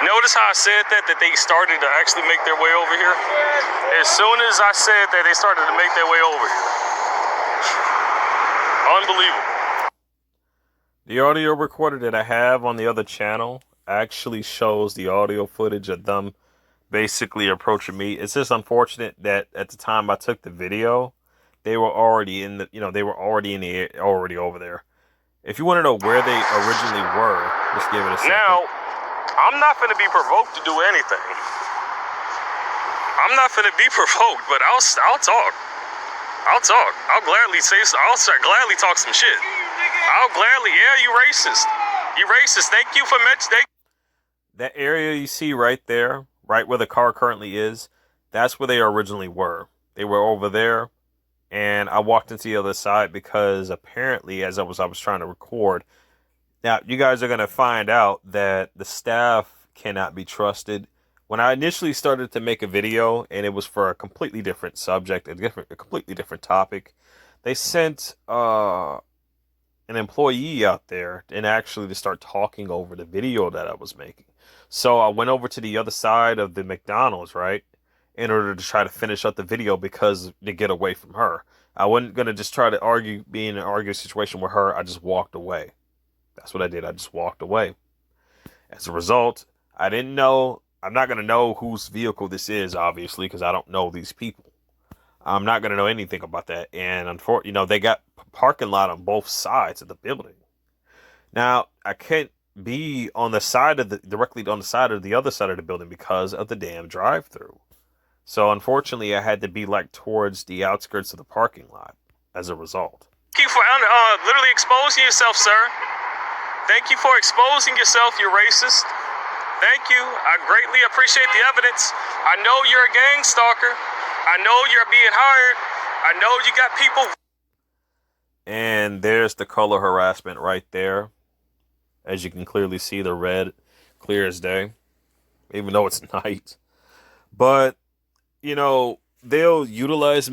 Notice how I said that they started to actually make their way over here? As soon as I said that, they started to make their way over here. Unbelievable. The audio recorder that I have on the other channel actually shows the audio footage of them basically approaching me. It's just unfortunate that at the time I took the video, they were already in the, already over there. If you want to know where they originally were, just give it a second. Now, I'm not going to be provoked to do anything. I'm not going to be provoked, but I'll talk. I'll talk. I'll gladly say so. I'll gladly talk some shit. I'll gladly, yeah, you racist. You racist. Thank you for mentioning. That area you see right there, right where the car currently is, that's where they originally were. They were over there, and I walked into the other side because apparently, as I was trying to record. Now, you guys are going to find out that the staff cannot be trusted. When I initially started to make a video, and it was for a completely different subject, a completely different topic, they sent an employee out there and actually to start talking over the video that I was making. So I went over to the other side of the McDonald's, right, in order to try to finish up the video because to get away from her. I wasn't going to just try to be in an arguing situation with her. I just walked away. That's what I did. I just walked away. As a result, I didn't know. I'm not going to know whose vehicle this is, obviously, because I don't know these people. I'm not going to know anything about that. And unfortunately, they got parking lot on both sides of the building. Now, I can't be on the side of directly on the side of the other side of the building because of the damn drive-through. So unfortunately, I had to be like towards the outskirts of the parking lot as a result. Thank you for literally exposing yourself, sir. Thank you for exposing yourself, you racist. Thank you. I greatly appreciate the evidence. I know you're a gang stalker. I know you're being hired. I know you got people. And there's the color harassment right there. As you can clearly see, the red, clear as day, even though it's night. But, they'll utilize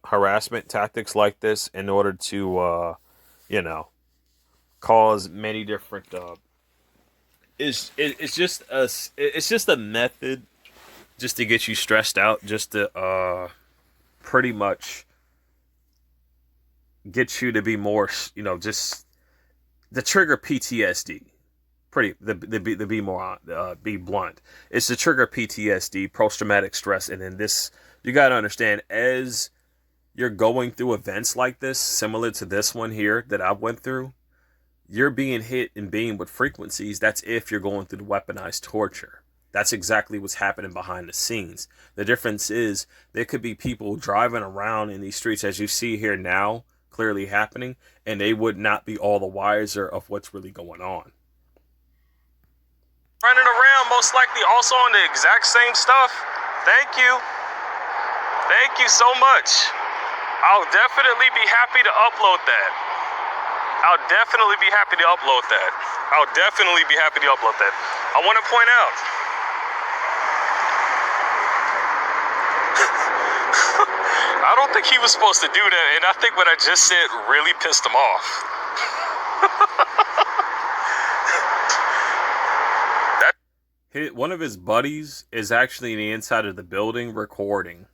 harassment tactics like this in order to, cause many different. It's just a method just to get you stressed out, just to pretty much get you to be more, just the trigger PTSD. Be blunt. It's the trigger PTSD, post-traumatic stress, and then this, you got to understand, as you're going through events like this, similar to this one here that I went through, you're being hit and being with frequencies. That's if you're going through the weaponized torture. That's exactly what's happening behind the scenes. The difference is there could be people driving around in these streets, as you see here now, clearly happening, and they would not be all the wiser of what's really going on. Running around, most likely also on the exact same stuff. Thank you. Thank you so much. I'll definitely be happy to upload that. I want to point out. I don't think he was supposed to do that, and I think what I just said really pissed him off. One of his buddies is actually in the inside of the building recording.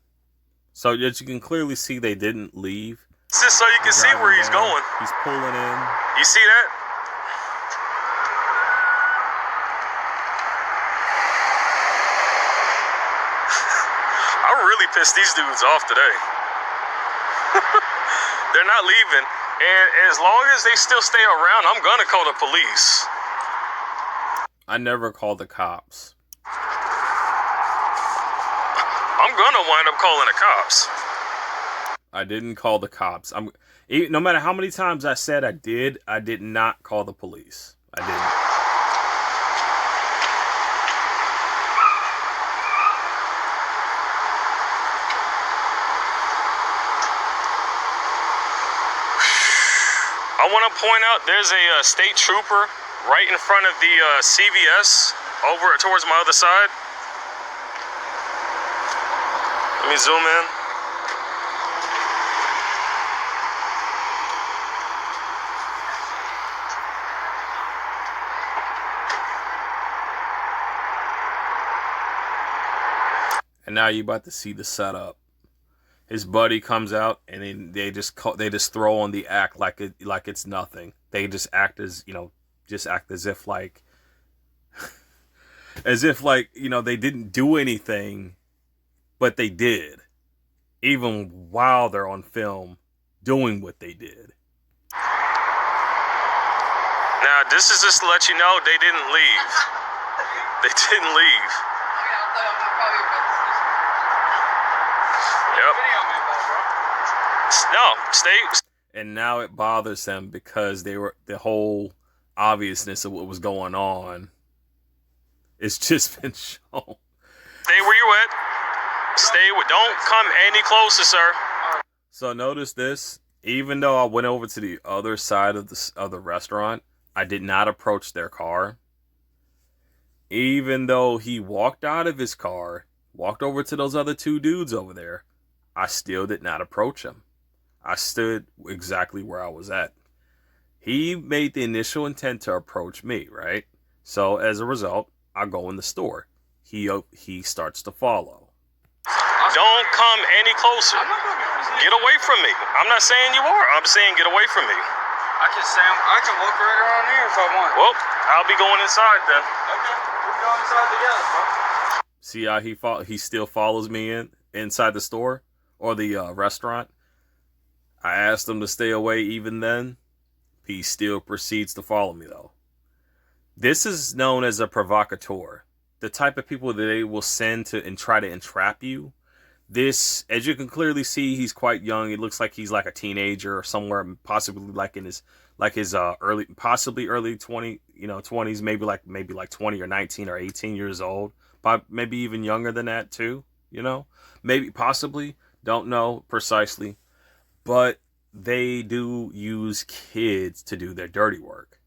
So as you can clearly see, they didn't leave. Just so you can see where he's going. He's pulling in. You see that? I really pissed these dudes off today. They're not leaving. And as long as they still stay around, I'm going to call the police. I never called the cops. I'm going to wind up calling the cops. I didn't call the cops. No matter how many times I said I did not call the police. I didn't. I want to point out there's a state trooper right in front of the CVS over towards my other side. Let me zoom in. And now you're about to see the setup. His buddy comes out, and then they just throw on the act like it's nothing. They just act as if like they didn't do anything, but they did, even while they're on film doing what they did. Now, this is just to let you know they didn't leave. They didn't leave. Yep. No, stay. And now it bothers them because the whole obviousness of what was going on. It's just been shown. Stay where you're at. Don't come any closer, sir. So notice this. Even though I went over to the other side of the restaurant, I did not approach their car. Even though he walked out of his car, walked over to those other two dudes over there, I still did not approach him. I stood exactly where I was at. He made the initial intent to approach me, right? So as a result, I go in the store. He starts to follow. Don't come any closer. Get away from me. I'm not saying you are. I'm saying get away from me. I can walk right around here if I want. Well, I'll be going inside then. Okay, we'll go inside together, bro. See how he still follows me inside the store or the restaurant? I asked him to stay away even then. He still proceeds to follow me though. This is known as a provocateur. The type of people that they will send to and try to entrap you. This, as you can clearly see, he's quite young. It looks like he's like a teenager or somewhere, possibly like in his early 20s, maybe like 20 or 19 or 18 years old, but maybe even younger than that too. Maybe possibly, don't know precisely, but they do use kids to do their dirty work.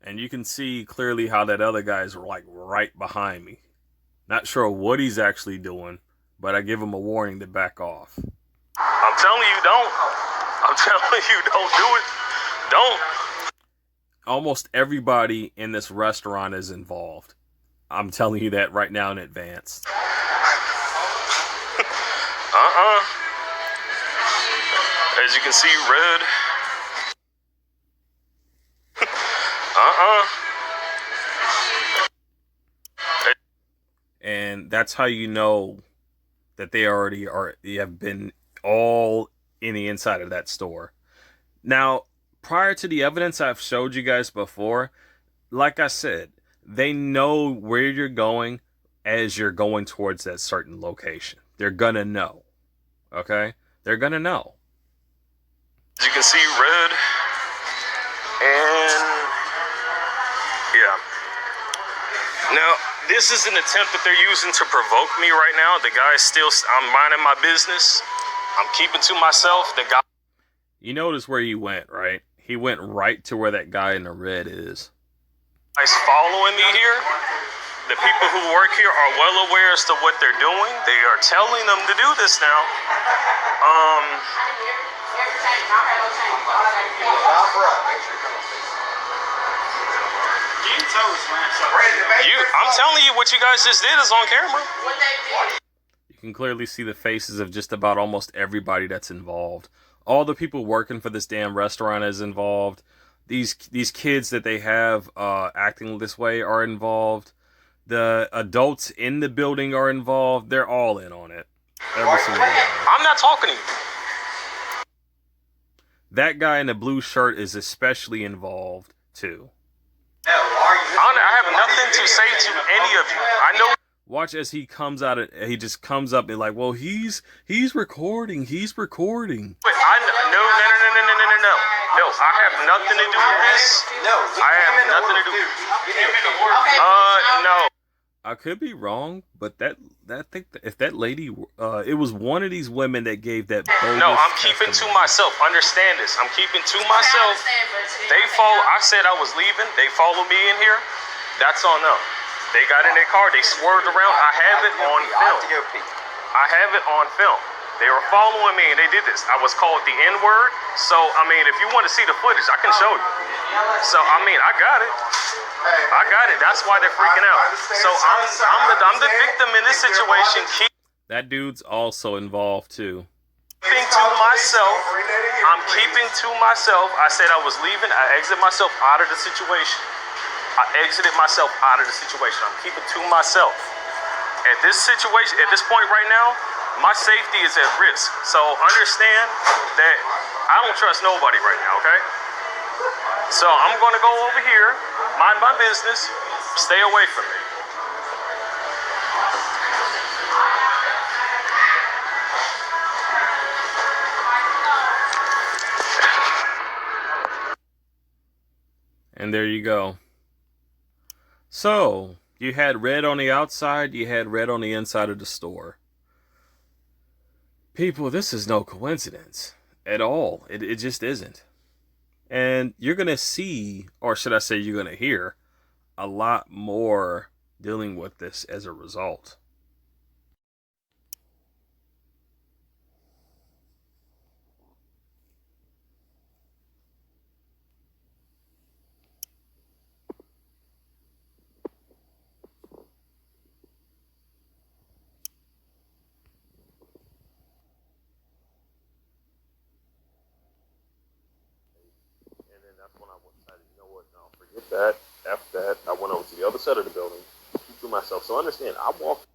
And you can see clearly how that other guy's like right behind me. Not sure what he's actually doing, but I give him a warning to back off. I'm telling you, don't. I'm telling you, don't do it. Don't. Almost everybody in this restaurant is involved. I'm telling you that right now in advance. As you can see, red. And that's how you know that they have been all in the inside of that store. Now, prior to the evidence I've showed you guys before, like I said, they know where you're going as you're going towards that certain location. They're gonna know. Okay? They're gonna know. As you can see, red. And yeah. Now, this is an attempt that they're using to provoke me right now. The guy's I'm minding my business. I'm keeping to myself. The guy. You notice where he went, right? He went right to where that guy in the red is. He's following me here. The people who work here are well aware as to what they're doing. They are telling them to do this now. I'm telling you, what you guys just did is on camera. You can clearly see the faces of just about almost everybody that's involved. All the people working for this damn restaurant is involved. These kids that they have acting this way are involved. The adults in the building are involved. They're all in on it. Every single one. I'm not talking to you. That guy in the blue shirt is especially involved too. I have nothing to say to any of you. I know. Watch as he comes out. He just comes up and like, well, he's recording. He's recording. Wait, no. No, I have nothing to do with this. No, I have nothing to do. No. I could be wrong, but if that lady, it was one of these women that gave that. No, I'm keeping to myself. Understand this. I'm keeping to myself. They follow. I said I was leaving. They followed me in here. That's on them. They got in their car. They swerved around. I have it on film. I have it on film. They were following me and they did this. I was called the N-word. So, I mean, if you want to see the footage, I can show you. So, I mean, I got it. I got it. That's why they're freaking out. So, I'm the victim in this situation. That dude's also involved too. Keeping to myself. I'm keeping to myself. I said I was leaving. I exited myself out of the situation. I'm keeping to myself. At this situation, at this point right now, my safety is at risk. So understand that I don't trust nobody right now, okay? So I'm gonna go over here, mind my business, stay away from me. And there you go. So, you had red on the outside, you had red on the inside of the store. People, this is no coincidence at all. It just isn't. And you're going to see, or should I say you're going to hear, a lot more dealing with this as a result. And then that's when I decided, you know what, no, forget that. After that, I went over to the other side of the building, keep to myself. So understand, I walked.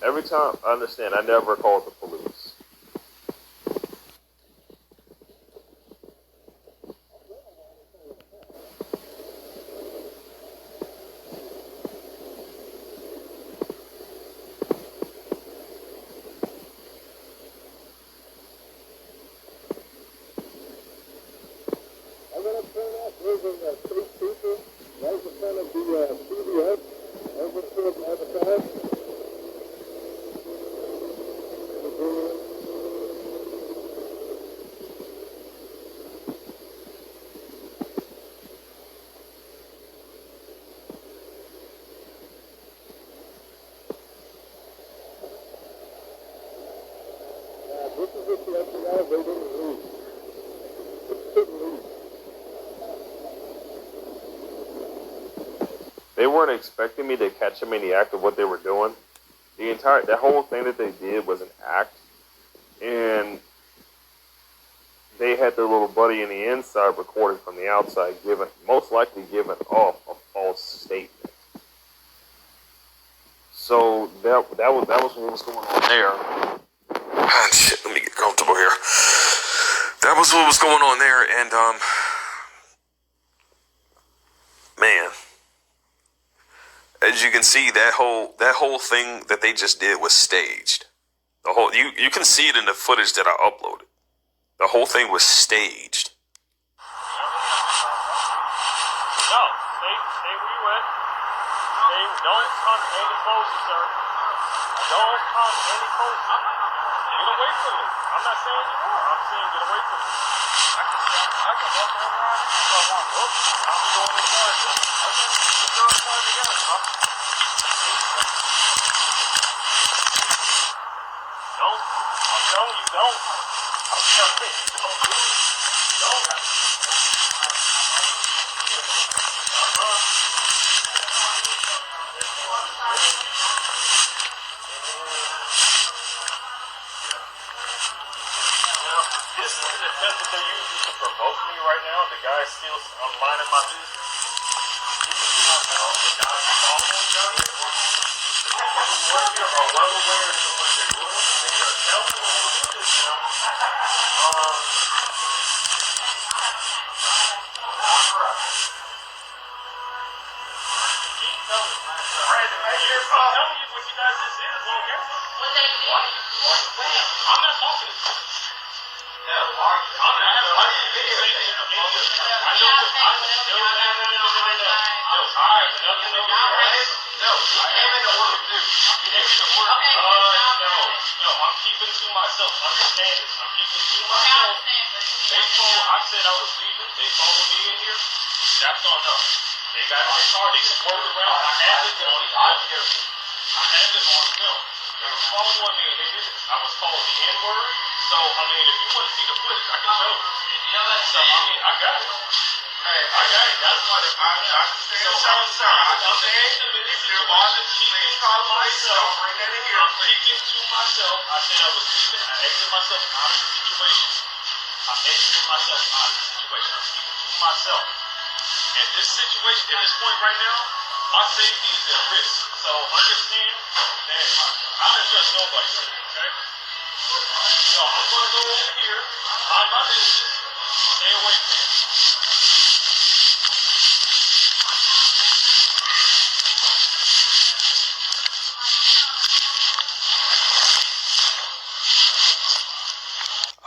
Every time, I understand, I never called the police. I'm going to turn off moving three people right in front of the CVS over to the other side. This is what the FBI waiting to leave. They weren't expecting me to catch them in the act of what they were doing. That whole thing that they did was an act. And they had their little buddy in the inside recording from the outside, most likely giving off a false statement. So that was what was going on there. Shit, let me get comfortable here. That was what was going on there, and as you can see, that whole thing that they just did was staged. The whole you can see it in the footage that I uploaded. The whole thing was staged. No, stay where you at. Don't come any closer, sir. Don't come any closer. Get away from me. I'm not saying you are. I'm saying get away from me. I can walk around here if I want. Look, I'll be going inside, sir. Okay, let's go inside together, huh? Don't. I'm telling you, don't. I'm telling you, don't do it. Don't. This is an attempt that they're using to provoke me right now. The guy's still, I'm minding my business. You can see myself, the guys are following each other. The people who work here are well aware of what they're doing. They are telling me to do this now. Keep telling me. Brandon, I'm telling you what you guys just did is on camera. I'm not talking to you. I'm keeping to myself. Understand this. I'm keeping to myself. I said I was leaving. They followed me in here. That's on them. They got in the car. They swerved around. I had it on film. They were following me and they did it. I was called the N-word. So, I mean, if you want to see the footage, I can show you. So, I mean, I got it. I got it. That's what I understand. So, I'm saying, if you're watching, please call myself. I'm speaking to myself. I said I was leaving. I exited myself out of the situation. I'm speaking to myself. And this situation, at this point right now, my safety is at risk. So, understand that I don't trust nobody, okay? So, I'm going to go over here, mind my business, stay away from me.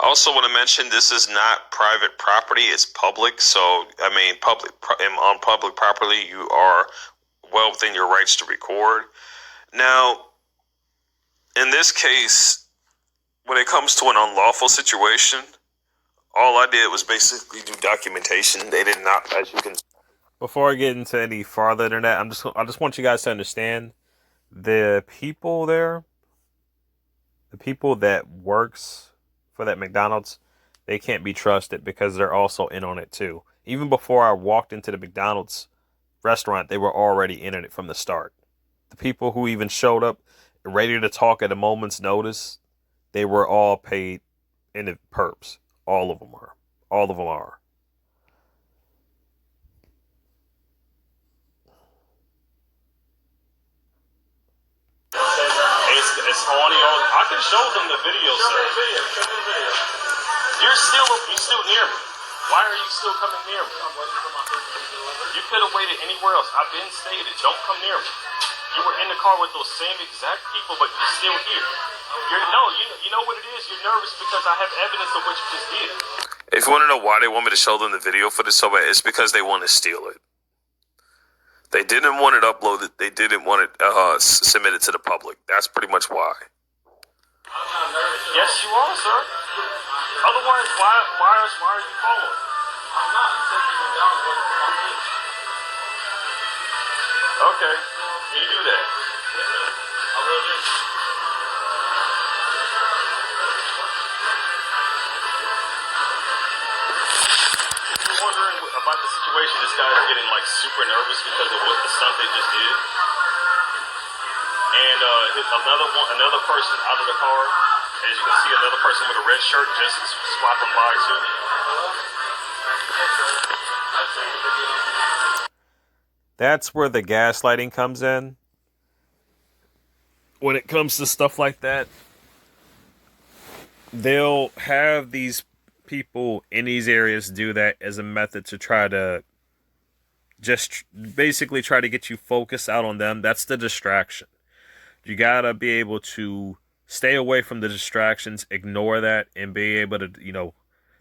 I also want to mention this is not private property; it's public. So, I mean, on public property, you are well within your rights to record. Now, in this case, when it comes to an unlawful situation, all I did was basically do documentation. They did not, as you can. Before I get into any farther than that, I just want you guys to understand the people there, the people that works for that McDonald's, they can't be trusted because they're also in on it too. Even before I walked into the McDonald's restaurant, they were already in it from the start. The people who even showed up ready to talk at a moment's notice, they were all paid in the perps. All of them are. All of them are. It's on I can show them the video, sir. You're still near me. Why are you still coming near me? You could have waited anywhere else. I've been stated, don't come near me. You were in the car with those same exact people, but you're still here. You know what it is? You're nervous because I have evidence of what you just did. If you want to know why they want me to show them the video footage so bad, it's because they want to steal it. They didn't want it uploaded. They didn't want it submitted to the public. That's pretty much why. Yes, you are, sir. Otherwise, why are you following? I'm not. Okay, you do that. I will do. If you're wondering about the situation, this guy is getting like super nervous because of what the stunt they just did. And another person out of the car. As you can see, another person with a red shirt just swapping by too. That's where the gaslighting comes in. When it comes to stuff like that, they'll have these people in these areas do that as a method to try to just basically try to get you focused out on them. That's the distraction. You gotta be able to stay away from the distractions, ignore that, and be able to,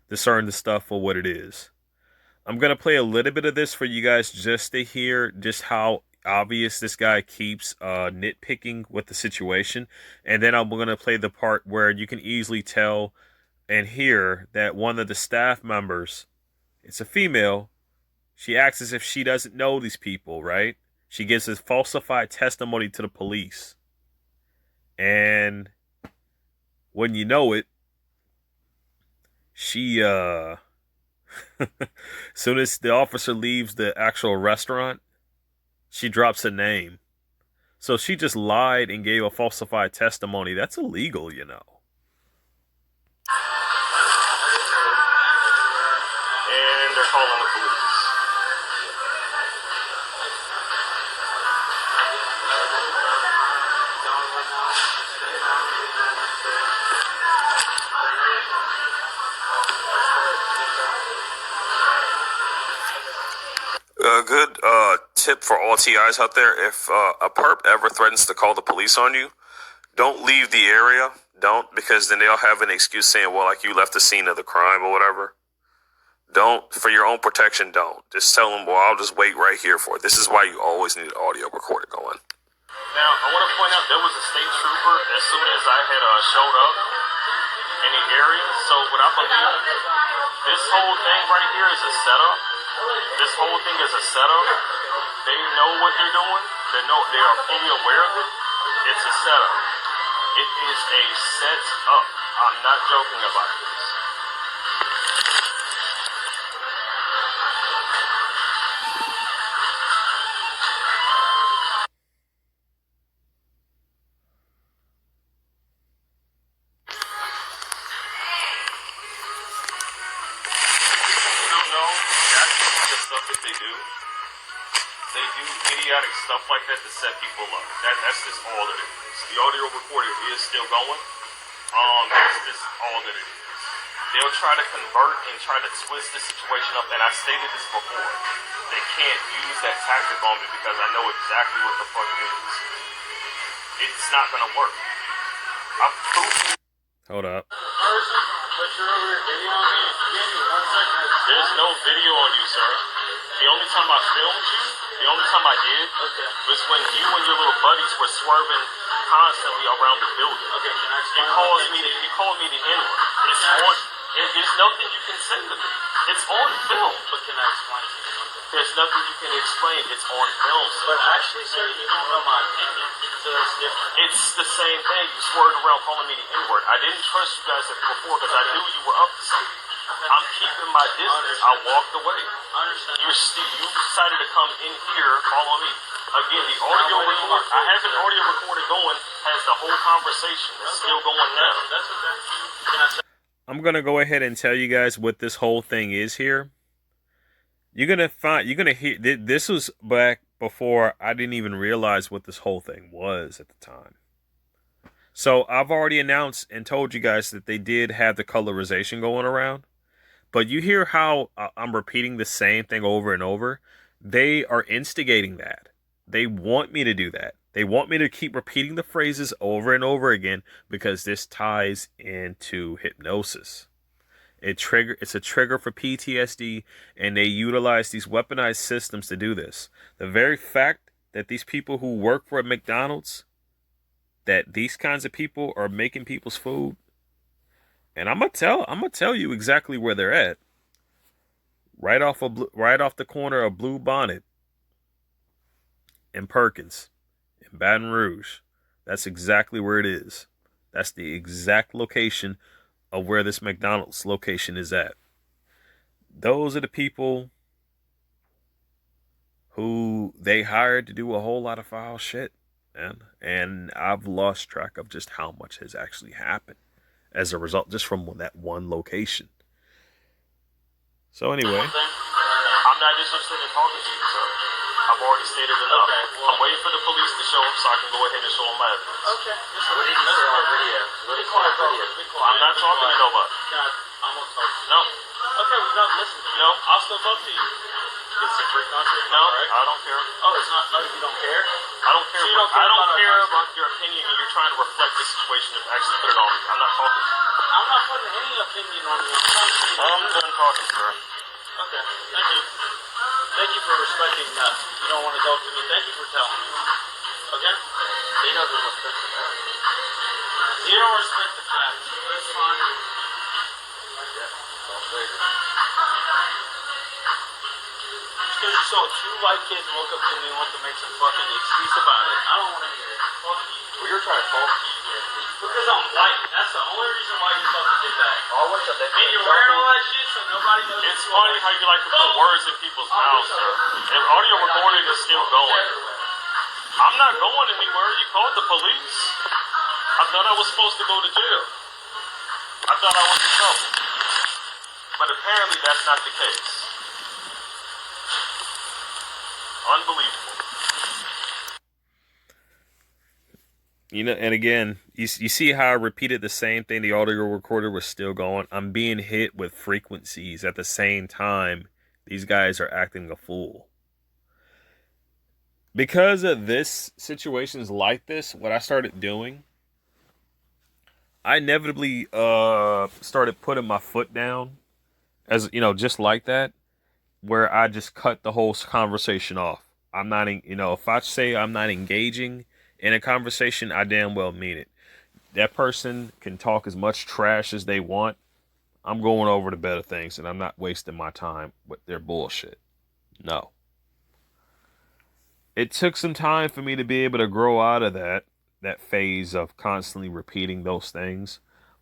discern the stuff for what it is. I'm gonna play a little bit of this for you guys just to hear just how obvious this guy keeps nitpicking with the situation, and then I'm gonna play the part where you can easily tell and hear that one of the staff members, it's a female, she acts as if she doesn't know these people, right? She gives a falsified testimony to the police. And when you know it, she soon as the officer leaves the actual restaurant, she drops a name. So she just lied and gave a falsified testimony. That's illegal, you know. And they're calling the police. A good tip for all TIs out there: if a perp ever threatens to call the police on you, don't leave the area. Don't, because then they'll have an excuse saying, well, like you left the scene of the crime or whatever. Don't, for your own protection, don't. Just tell them, well, I'll just wait right here for it. This is why you always need an audio recorder going. Now, I want to point out there was a state trooper as soon as I had showed up in the area. So what I believe, this whole thing right here is a setup. This whole thing is a setup. They know what they're doing. They are fully aware of it. It's a setup. It is a set up. I'm not joking about this. They do idiotic stuff like that to set people up. That's just all that it is. The audio recorder is still going. That's just all that it is. They'll try to convert and try to twist the situation up, and I stated this before. They can't use that tactic on me because I know exactly what the fuck it is. It's not gonna work. I've proven. Hold up. There's no video on you, sir. The only time I filmed you, the only time I did, was when you and your little buddies were swerving constantly around the building. You called me the N-word. It's on. There's nothing you can say to me. It's on film. But can I explain to you? There's nothing you can explain. It's on film. Sir. But actually, sir, you don't know my opinion, so that's different. It's the same thing. You swerved around calling me the N-word. I didn't trust you guys before because I knew you were up to something. I'm keeping my distance. I walked away. You decided to come in here, follow me. Again, the audio recorder, I have an audio recorder going, has the whole conversation. It's still going now. I'm going to go ahead and tell you guys what this whole thing is here. You're going to hear, this was back before I didn't even realize what this whole thing was at the time. So I've already announced and told you guys that they did have the colorization going around. But you hear how I'm repeating the same thing over and over. They are instigating that. They want me to do that. They want me to keep repeating the phrases over and over again because this ties into hypnosis. It's a trigger for PTSD, and they utilize these weaponized systems to do this. The very fact that these people who work for McDonald's, that these kinds of people are making people's food, and I'm gonna tell you exactly where they're at. Right off the corner of Blue Bonnet and Perkins in Baton Rouge. That's exactly where it is. That's the exact location of where this McDonald's location is at. Those are the people who they hired to do a whole lot of foul shit, man. And I've lost track of just how much has actually happened as a result, just from that one location. So anyway, I'm not interested in talking to you, sir. I've already stated enough. Okay, well, I'm waiting for the police to show up so I can go ahead and show them my evidence. Okay. What did you say on video? What did you say on video? I'm not talking to nobody. I'm gonna talk to you. No. Okay, we're not listening to you. No. I'll still talk to you. It's a free country. No, right? I don't care. Oh, it's not. Oh, you don't care? I don't care. So you don't care I don't about care our about your opinion, and you're trying to reflect the situation and actually put it on me. I'm not talking. I'm not putting any opinion on you. I'm trying to see. I'm done talking, sir. Okay. Thank you. Thank you for respecting that. You don't want to talk to me. Thank you for telling me. Okay? He doesn't respect the man. You don't respect the facts. That's fine. Because you saw two white kids walk up to me and want to make some fucking excuse about it. I don't want to hear it. Fuck you. Well, you're trying to talk to you. Because I'm white. That's the only reason why you fucking did that. Oh, what's up, And you're wearing all that shit so nobody knows. It's funny how you like to put words in people's mouths, sir. And audio recording is still going. I'm not going anywhere. You called the police. I thought I was supposed to go to jail. I thought I was in trouble. But apparently that's not the case. Unbelievable. You know, and again, you see how I repeated the same thing. The audio recorder was still going. I'm being hit with frequencies at the same time. These guys are acting a fool. Because of this, situations like this, what I started doing, I inevitably started putting my foot down, as you know, just like that, where I just cut the whole conversation off. I'm not, if I say I'm not engaging in a conversation, I damn well mean it. That person can talk as much trash as they want. I'm going over to better things, and I'm not wasting my time with their bullshit. No. It took some time for me to be able to grow out of that phase of constantly repeating those things,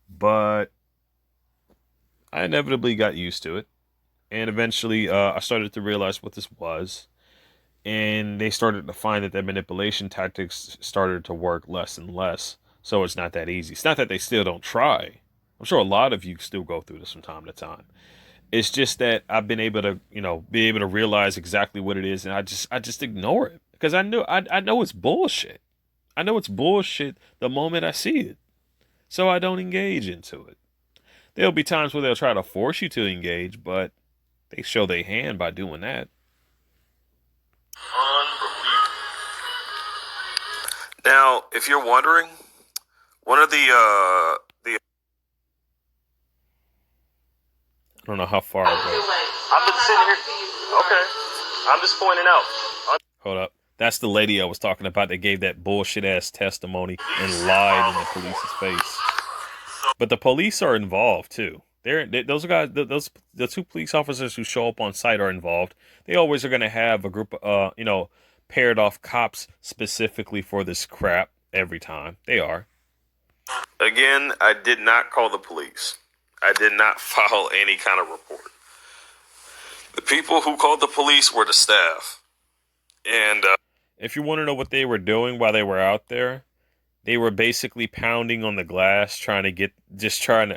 but I inevitably got used to it, and eventually I started to realize what this was, and they started to find that their manipulation tactics started to work less and less, so it's not that easy. It's not that they still don't try. I'm sure a lot of you still go through this from time to time. It's just that I've been able to, be able to realize exactly what it is, and I just ignore it because I know it's bullshit. I know it's bullshit the moment I see it, so I don't engage into it. There'll be times where they'll try to force you to engage, but they show their hand by doing that. Unbelievable. Now, if you're wondering, one of the I don't know how far I go. I've been sitting here. Okay, I'm just pointing out. Hold up. That's the lady I was talking about that gave that bullshit ass testimony and lied in the police's face. But the police are involved too. Those guys, the two police officers who show up on site are involved. They always are going to have a group of, paired off cops specifically for this crap every time. They are. Again, I did not call the police. I did not file any kind of report. The people who called the police were the staff. And if you want to know what they were doing while they were out there, they were basically pounding on the glass, trying to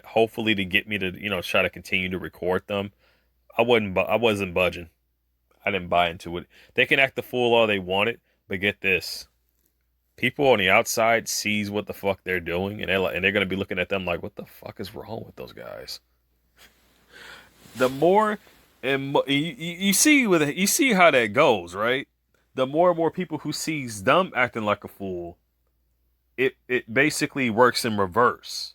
hopefully to get me to, try to continue to record them. I wasn't budging. I didn't buy into it. They can act the fool all they wanted, but get this. People on the outside sees what the fuck they're doing, and they're going to be looking at them like, what the fuck is wrong with those guys? The more, and you see how that goes, right? The more and more people who sees them acting like a fool, it basically works in reverse.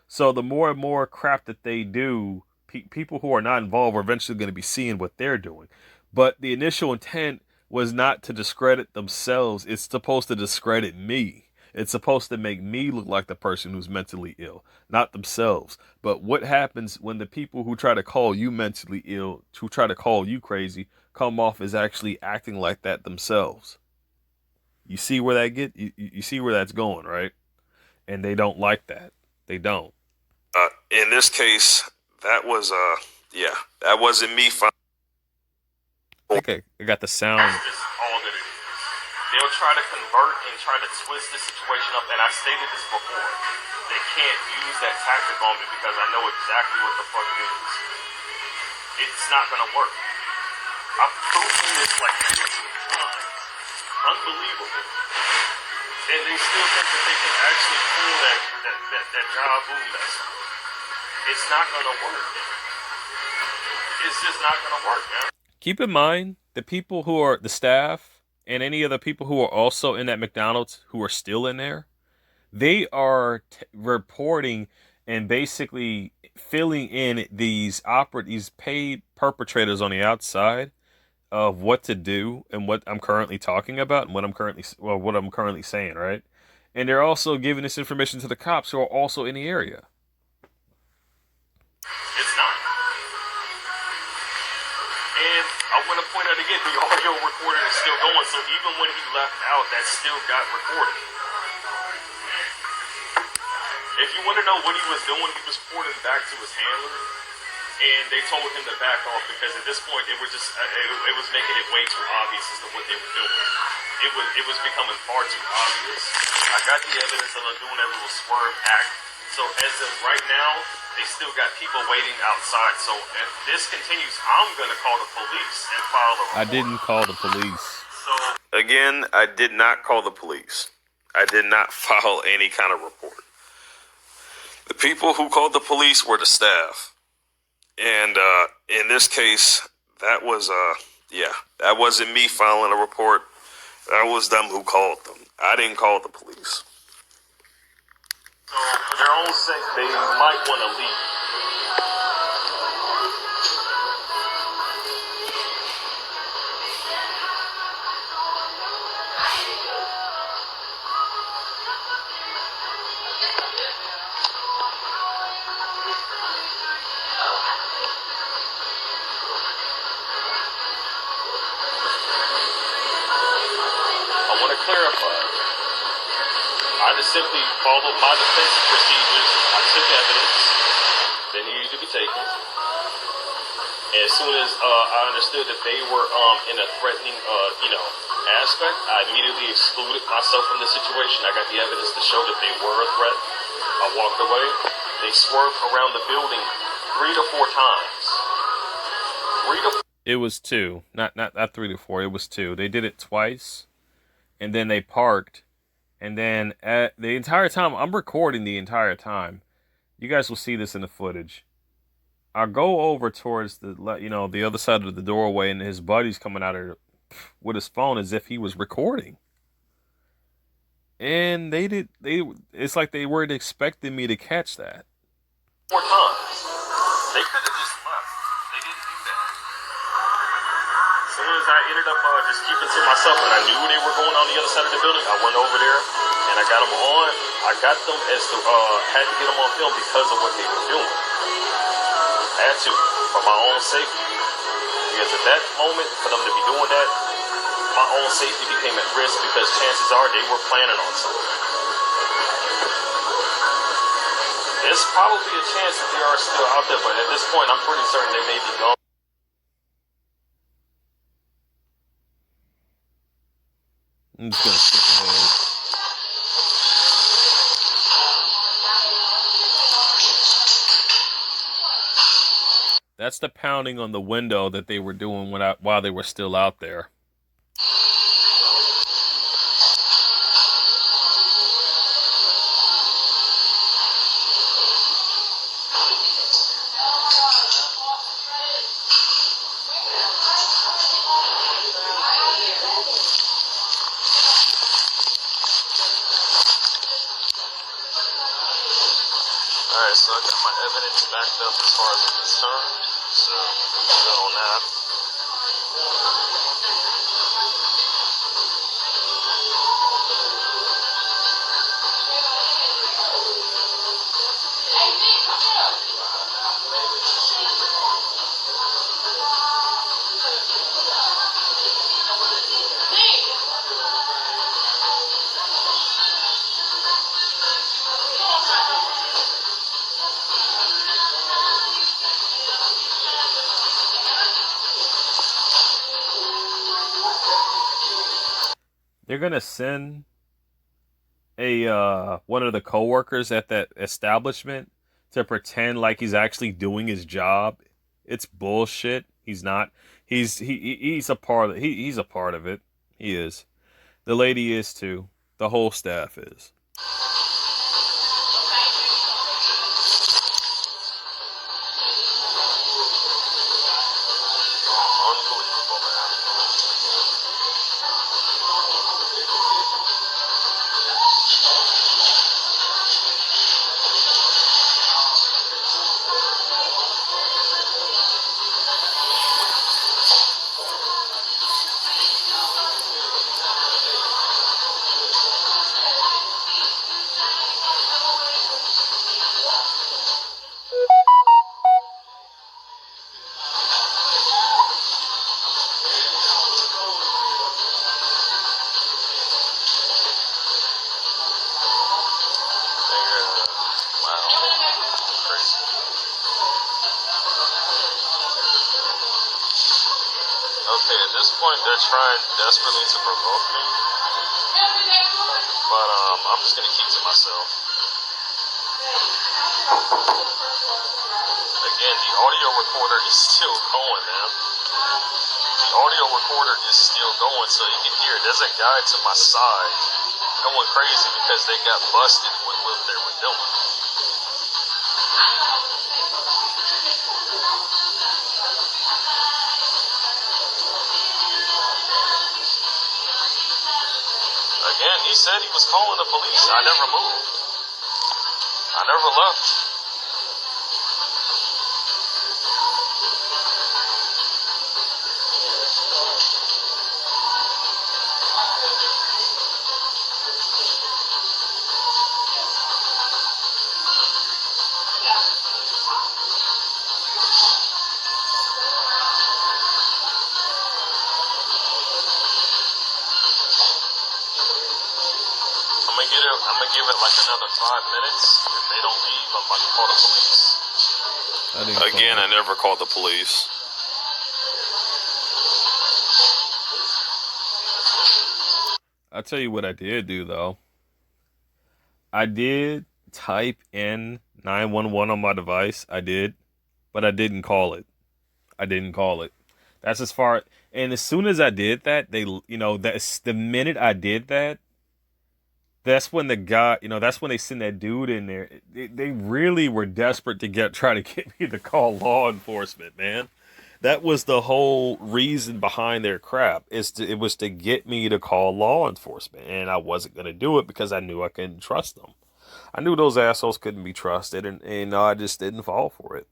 So the more and more crap that they do, people who are not involved are eventually going to be seeing what they're doing. But the initial intent was not to discredit themselves. It's supposed to discredit me. It's supposed to make me look like the person who's mentally ill, not themselves. But what happens when the people who try to call you mentally ill, who try to call you crazy, come off as actually acting like that themselves? You see where that you see where that's going, right? And they don't like that. They don't. In this case, that wasn't me. Okay, I got the sound. That's just all that it is. They'll try to convert and try to twist the situation up, and I stated this before. They can't use that tactic on me because I know exactly what the fuck it is. It's not gonna work. I've proven this like 15 times. Unbelievable. And they still think that they can actually pull that job lesson. It's not gonna work. It's just not gonna work, man. Keep in mind the people who are the staff and any of the people who are also in that McDonald's who are still in there. They are reporting and basically filling in these paid perpetrators on the outside of what to do and what I'm currently talking about and what I'm currently saying, right? And they're also giving this information to the cops who are also in the area. It's not. And I want to point out again, the audio recording is still going, so even when he left out, that still got recorded. If you want to know what he was doing, he was reporting back to his handler, and they told him to back off because at this point it was just it was making it way too obvious as to what they were doing. It was becoming far too obvious. I got the evidence of them doing that little swerve act. So as of right now, they still got people waiting outside. So if this continues, I'm gonna call the police and file a report. I didn't call the police. So again, I did not call the police. I did not file any kind of report. The people who called the police were the staff. And in this case, that wasn't me filing a report. That was them who called them. I didn't call the police. So for their own sake, they might want to leave. Clarify. I just simply followed my defense procedures. I took evidence that needed to be taken. And as soon as I understood that they were in a threatening, aspect, I immediately excluded myself from the situation. I got the evidence to show that they were a threat. I walked away. They swerved around the building 3 to 4 times. It was 2, not 3 to 4. It was 2. They did it twice. And then they parked, and then the entire time, I'm recording the entire time. You guys will see this in the footage. I go over towards the other side of the doorway, and his buddy's coming out of with his phone as if he was recording. And it's like they weren't expecting me to catch that. 4 times. They could have just left. They didn't do that. As soon as I ended up just keeping to myself, and I knew they were going on the other side of the building, I went over there and I got them on. I got them had to get them on film because of what they were doing. I had to, for my own safety. Because at that moment, for them to be doing that, my own safety became at risk because chances are they were planning on something. There's probably a chance that they are still out there, but at this point, I'm pretty certain they may be gone. I'm just gonna skip ahead. That's the pounding on the window that they were doing while they were still out there. Alright, so I got my evidence backed up as far as I'm concerned, so we'll go on that. They're gonna send one of the coworkers at that establishment to pretend like he's actually doing his job. It's bullshit. He's not. He's a part of he's a part of it. He is. The lady is too. The whole staff is. Unbelievable. point, they're trying desperately to provoke me, but I'm just gonna keep to myself. Again, the audio recorder is still going, man. The audio recorder is still going, so you can hear there's a guy to my side going crazy because they got busted with what they were doing. Again, he said he was calling the police. I never moved. I never left. I'm gonna give it like another 5 minutes. If they don't leave, I'm about to call the police. Again, I never called the police. I'll tell you what I did do, though. I did type in 911 on my device. I did. But I didn't call it. That's as far... And as soon as I did that, that's the minute I did that, that's when the guy, that's when they sent that dude in there. They really were desperate to try to get me to call law enforcement, man. That was the whole reason behind their crap. It was to get me to call law enforcement. And I wasn't going to do it because I knew I couldn't trust them. I knew those assholes couldn't be trusted, and I just didn't fall for it.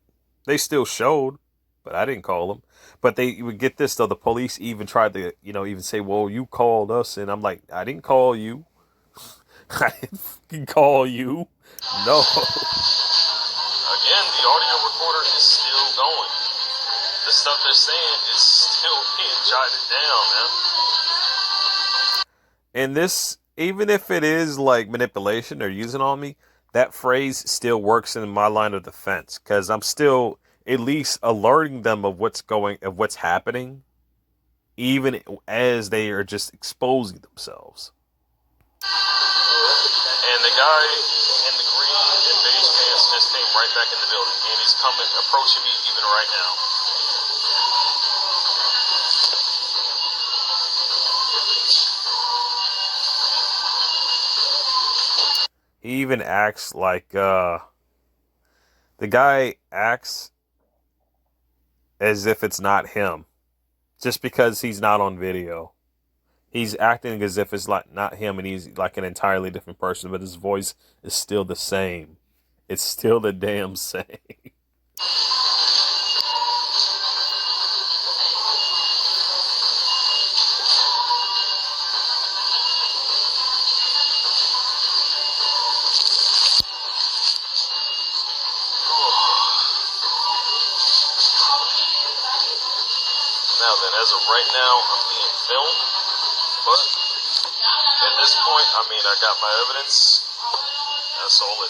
They still showed, but I didn't call them. But they would get this, though. The police even tried to, even say, well, you called us. And I'm like, I didn't call you. I didn't fucking call you. No. Again, the audio recorder is still going. The stuff they're saying is still being jotted down, man. And this, even if it is like manipulation they're using on me, that phrase still works in my line of defense. Because I'm still at least alerting them of what's happening, even as they are just exposing themselves. And the guy in the green and beige pants just came right back in the building. And he's approaching me even right now. He even acts like, the guy acts as if it's not him. Just because he's not on video. He's acting as if it's like not him and he's like an entirely different person, but his voice is still the same. It's still the damn same. Now then, as of right now, I'm being filmed. But at this point, I got my evidence. That's all it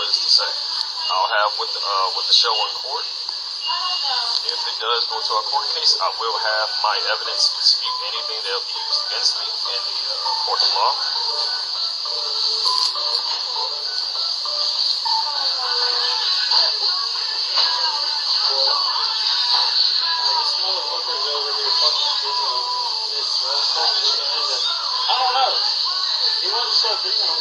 is to say. I'll have with the show in court. If it does go to a court case, I will have my evidence dispute anything that will be used against me in the court of law. I don't know. He wants to start video.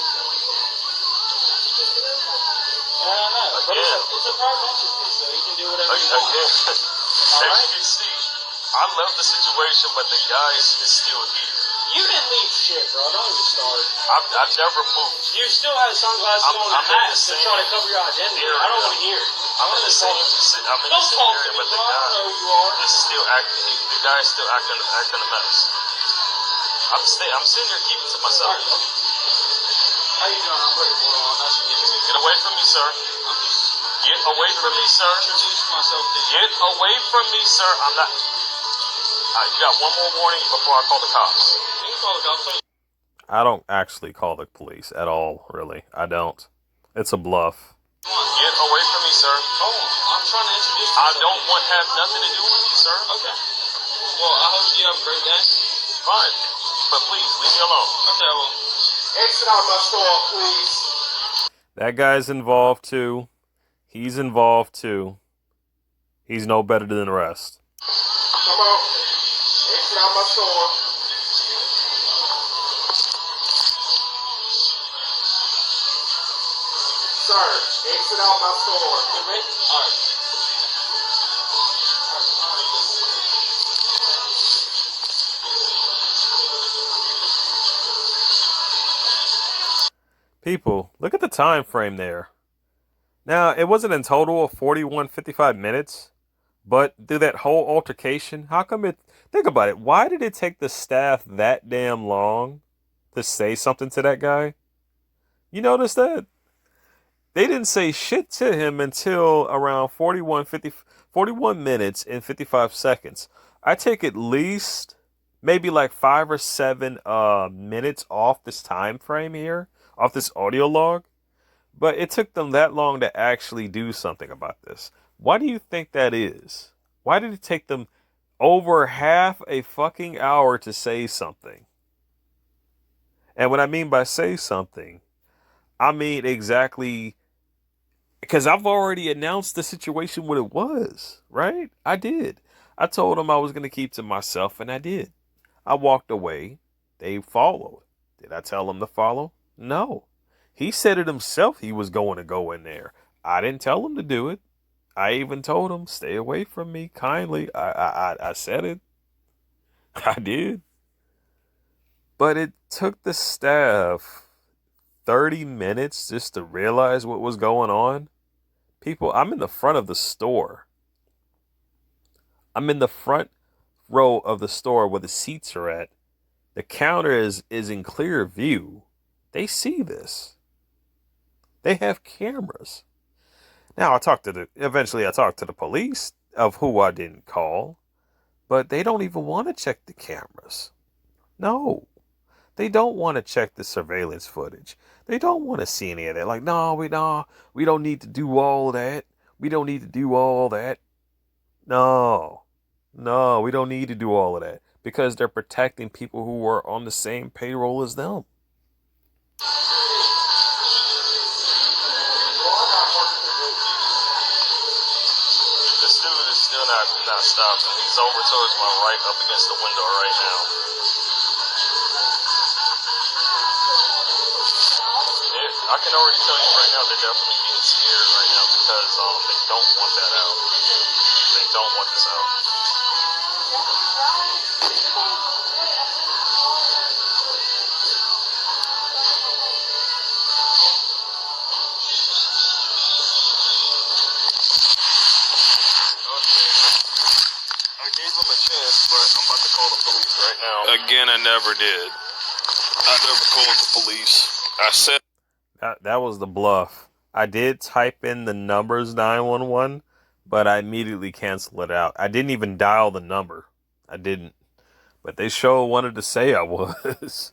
Yeah, I know. But it's a private entity, so he can do whatever he wants. As you can see, I left the situation, but the guy is still here. You didn't leave shit, bro. Don't even start. I've never moved. You still had sunglasses on and a hat to try to cover your identity. Area. I don't want to hear it. I'm in the same area, but the guy is still acting. The guy is still acting a mess. I'm sitting here keeping to myself. How you doing? I'm ready for on. Nice to meet you. Get away from me, sir. Get away from me, sir. Introduce myself to you. Get away from me, sir. I'm not. You got one more warning before I call the cops. You can call the cops. I don't actually call the police at all, really. I don't. It's a bluff. Get away from me, sir. Oh, I'm trying to introduce I myself. don't want to have nothing to do with you, sir. Okay. Well, I hope you have a great day. Fine. But please, leave me alone. Okay, well. Exit out my store, please. That guy's involved too. He's involved too. He's no better than the rest. Come on. Exit out my store. Sir, exit out my store. You ready? All right. People, look at the time frame there. Now, it wasn't in total of 41:55 minutes, but through that whole altercation, how come it... Think about it. Why did it take the staff that damn long to say something to that guy? You notice that? They didn't say shit to him until around 41 minutes and 55 seconds. I take at least maybe like 5 or 7 minutes off this time frame here, off this audio log. But it took them that long to actually do something about this. Why do you think that is? Why did it take them over half a fucking hour to say something? And what I mean by say something, I mean exactly... Because I've already announced the situation what it was, right? I did. I told them I was going to keep to myself, and I did. I walked away. They followed. Did I tell them to follow? No. He said it himself he was going to go in there. I didn't tell him to do it. I even told him, stay away from me kindly. I said it. I did. But it took the staff 30 minutes just to realize what was going on. People, I'm in the front of the store. I'm in the front row of the store where the seats are at. The counter is in clear view. They see this. They have cameras. Now eventually I talked to the police, of who I didn't call, but they don't even want to check the cameras. No. They don't want to check the surveillance footage. They don't want to see any of that. Like, no, we don't need to do all that. We don't need to do all that. No, we don't need to do all of that because they're protecting people who are on the same payroll as them. This dude is still not stopping. He's over towards my right, up against the window right now. I can already tell you right now, they're definitely being scared right now because they don't want that out. They don't want this out. I gave him a chance, but I'm about to call the police right now. Again, I never did. I never called the police. I said... That was the bluff. I did type in the numbers 911, but I immediately canceled it out. I didn't even dial the number. I didn't. But they sure wanted to say I was.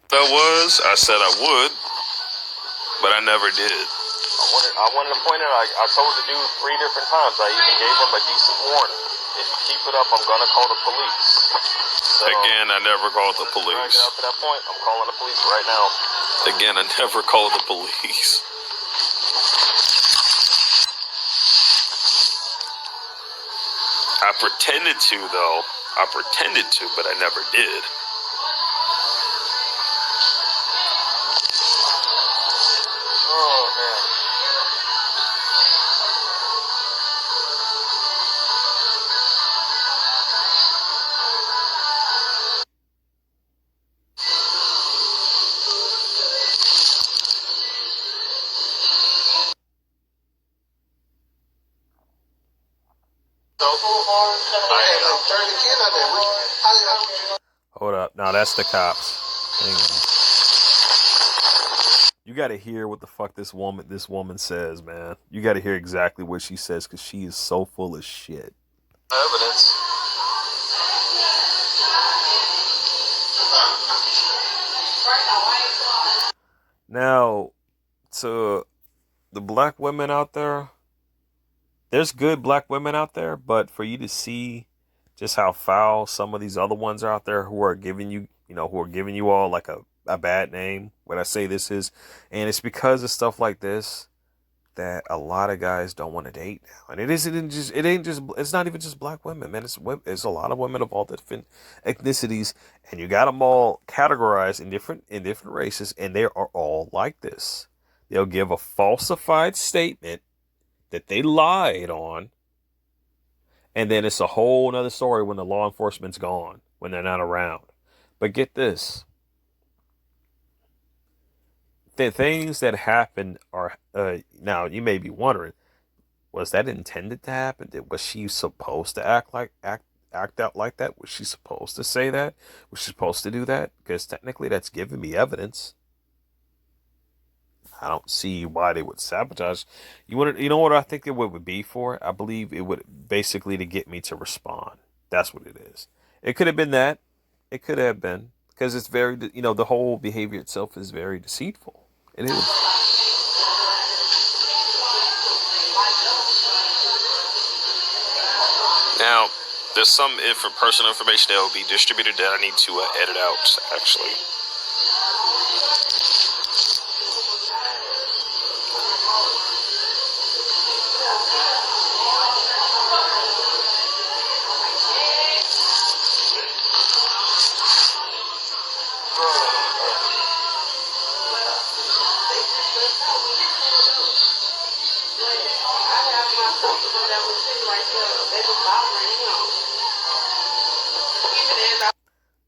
I said I would, but I never did. I wanted to point out, I told the dude 3 different times. I even gave him a decent warning. If you keep it up, I'm going to call the police. So, again, I never called the police. Up to that point, I'm calling the police right now. Again, I never called the police. I pretended to, though. I pretended to, but I never did. Oh, man. Hold up. No, that's the cops. Hang on. You got to hear what the fuck this woman says, man. You got to hear exactly what she says because she is so full of shit. Evidence. Now, to the black women out there, there's good black women out there, but for you to see just how foul some of these other ones are out there who are giving you, who are giving you all like a bad name when I say this is, and it's because of stuff like this that a lot of guys don't want to date now. And it's not even just black women, man. It's a lot of women of all different ethnicities, and you got them all categorized in different races, and they are all like this. They'll give a falsified statement that they lied on, and then it's a whole nother story when the law enforcement's gone, when they're not around. But get this. The things that happen are, now you may be wondering, was that intended to happen? Was she supposed to act out like that? Was she supposed to say that? Was she supposed to do that? Because technically that's giving me evidence. I don't see why they would sabotage. You know what I think it would be for? I believe it would basically to get me to respond. That's what it is. It could have been that. It could have been because it's very, the whole behavior itself is very deceitful. It is. Now, there's some personal information that will be distributed that I need to edit out, actually.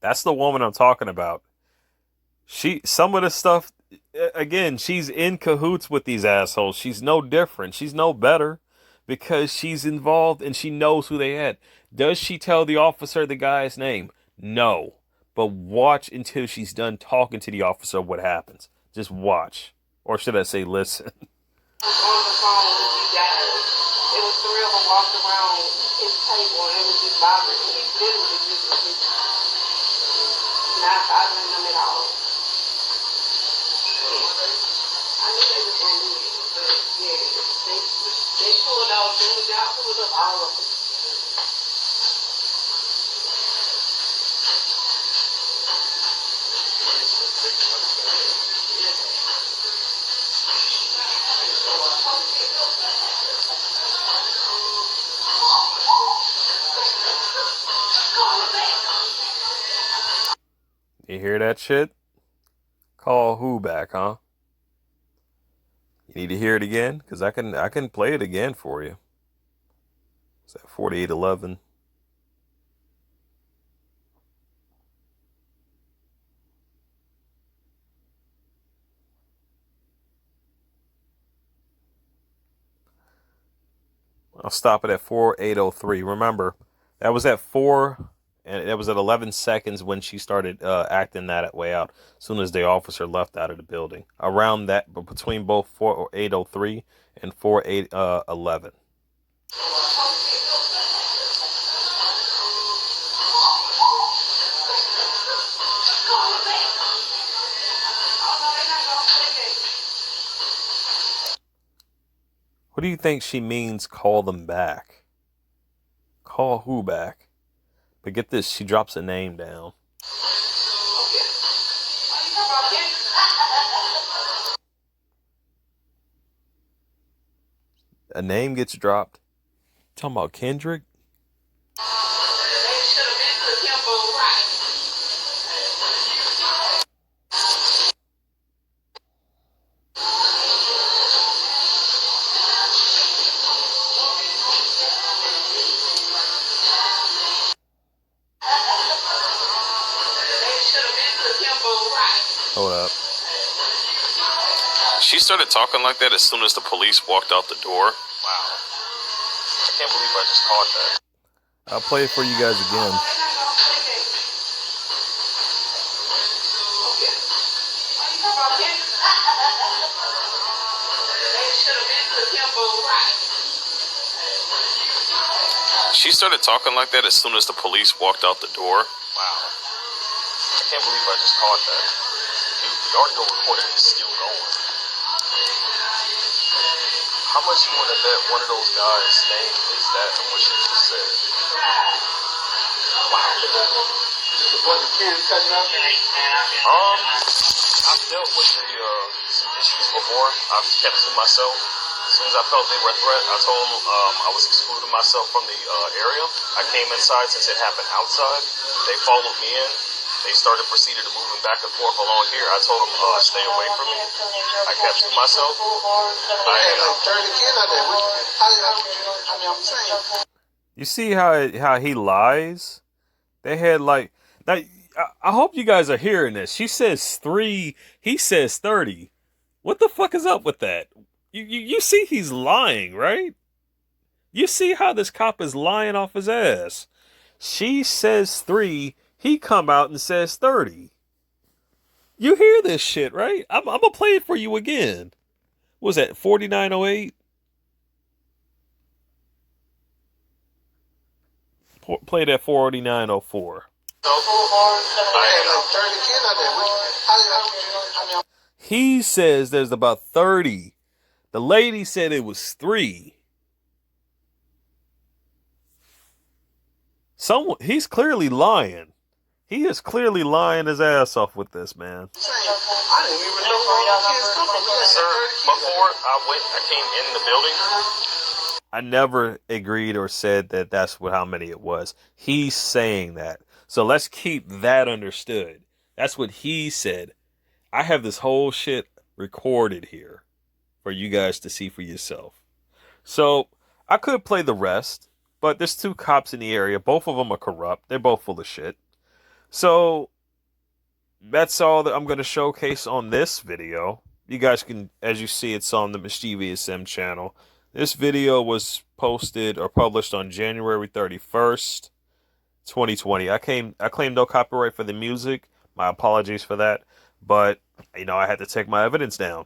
That's the woman I'm talking about. Some of the stuff, again, she's in cahoots with these assholes. She's no different. She's no better because she's involved and she knows who they had. Does she tell the officer the guy's name? No. But watch until she's done talking to the officer what happens. Just watch. Or should I say listen. On the phone with you guys. It was three of them walked around his table and it was just bothering him. He literally just not bothering them at all. I knew they was gonna do it, but yeah, they pulled off. Then we got pulled up all of them. You hear that shit? Call who back, huh? You need to hear it again? Because I can play it again for you. It's at 4811. I'll stop it at 4803. Remember, that was at 4, and that was at 11 seconds when she started acting that way out. As soon as the officer left out of the building, around that, but between both 4803 and 4811. What do you think she means? Call them back. Call who back? But get this, she drops a name down. A name gets dropped. Talking about Kendrick? Hold up. She started talking like that as soon as the police walked out the door. Wow. I can't believe I just caught that. I'll play it for you guys again. She started talking like that as soon as the police walked out the door. Wow. I can't believe I just caught that. Dude, the audio recording is still going. How much you want to bet one of those guys' name is that and what she just said? I've dealt with some issues before. I've kept to myself. As soon as I felt they were a threat, I told them I was excluding myself from the area. I came inside since it happened outside. They followed me in. They proceeded to moving back and forth along here. I told them stay away from me. I kept to myself. You see how he lies? They had like now. I hope you guys are hearing this. She says 3. He says 30. What the fuck is up with that? You see he's lying, right? You see how this cop is lying off his ass. She says 3. He come out and says 30. You hear this shit, right? I'm gonna play it for you again. What was that 4908? Play that 4904. He says there's about 30. The lady said it was 3. He's clearly lying. He is clearly lying his ass off with this, man. Sir, before I came in the building. I never agreed or said that that's how many it was. He's saying that. So let's keep that understood. That's what he said. I have this whole shit recorded here for you guys to see for yourself. So I could play the rest, but there's 2 cops in the area. Both of them are corrupt. They're both full of shit. So that's all that I'm going to showcase on this video. You guys can, as you see, it's on the Mischievous Sim channel. This video was posted or published on January 31st, 2020. I claim no copyright for the music. My apologies for that. But, I had to take my evidence down.